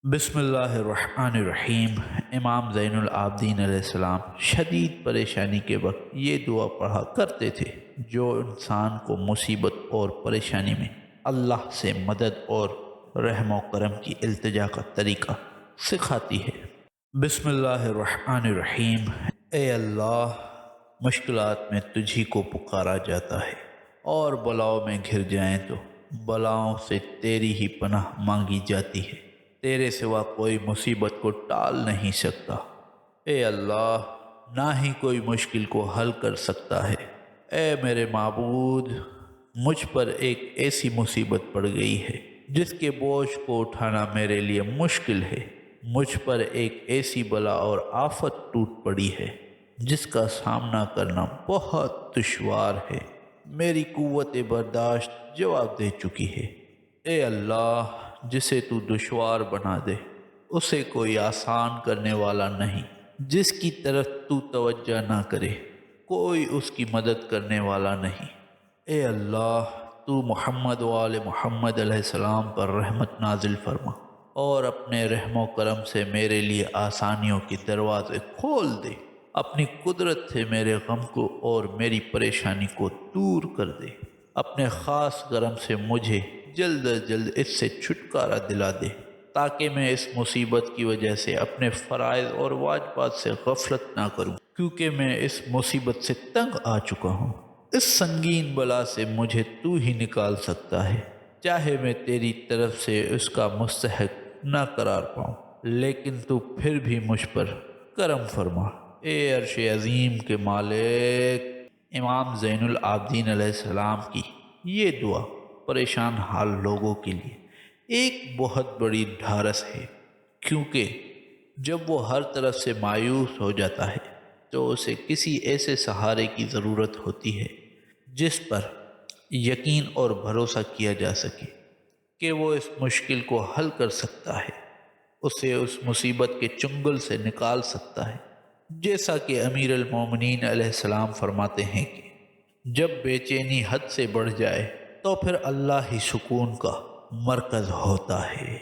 بسم اللہ الرحمن الرحیم۔ امام زین العابدین علیہ السلام شدید پریشانی کے وقت یہ دعا پڑھا کرتے تھے جو انسان کو مصیبت اور پریشانی میں اللہ سے مدد اور رحم و کرم کی التجا کا طریقہ سکھاتی ہے۔ بسم اللہ الرحمن الرحیم۔ اے اللہ، مشکلات میں تجھی کو پکارا جاتا ہے اور بلاؤں میں گھر جائیں تو بلاؤں سے تیری ہی پناہ مانگی جاتی ہے۔ تیرے سوا کوئی مصیبت کو ٹال نہیں سکتا۔ اے اللہ، نہ ہی کوئی مشکل کو حل کر سکتا ہے۔ اے میرے معبود، مجھ پر ایک ایسی مصیبت پڑ گئی ہے جس کے بوجھ کو اٹھانا میرے لیے مشکل ہے۔ مجھ پر ایک ایسی بلا اور آفت ٹوٹ پڑی ہے جس کا سامنا کرنا بہت دشوار ہے۔ میری قوت برداشت جواب دے چکی ہے۔ اے اللہ، جسے تو دشوار بنا دے اسے کوئی آسان کرنے والا نہیں۔ جس کی طرف تو توجہ نہ کرے کوئی اس کی مدد کرنے والا نہیں۔ اے اللہ، تو محمد و آل محمد علیہ السلام پر رحمت نازل فرما اور اپنے رحم و کرم سے میرے لیے آسانیوں کے دروازے کھول دے۔ اپنی قدرت سے میرے غم کو اور میری پریشانی کو دور کر دے۔ اپنے خاص کرم سے مجھے جلد از جلد اس سے چھٹکارا دلا دے تاکہ میں اس مصیبت کی وجہ سے اپنے فرائض اور واجبات سے غفلت نہ کروں، کیونکہ میں اس مصیبت سے تنگ آ چکا ہوں۔ اس سنگین بلا سے مجھے تو ہی نکال سکتا ہے، چاہے میں تیری طرف سے اس کا مستحق نہ قرار پاؤں، لیکن تو پھر بھی مجھ پر کرم فرما۔ اے عرش عظیم کے مالک، امام زین العابدین علیہ السلام کی یہ دعا پریشان حال لوگوں کے لیے ایک بہت بڑی ڈھارس ہے، کیونکہ جب وہ ہر طرف سے مایوس ہو جاتا ہے تو اسے کسی ایسے سہارے کی ضرورت ہوتی ہے جس پر یقین اور بھروسہ کیا جا سکے کہ وہ اس مشکل کو حل کر سکتا ہے، اسے اس مصیبت کے چنگل سے نکال سکتا ہے۔ جیسا کہ امیر المومنین علیہ السلام فرماتے ہیں کہ جب بے چینی حد سے بڑھ جائے تو پھر اللہ ہی سکون کا مرکز ہوتا ہے۔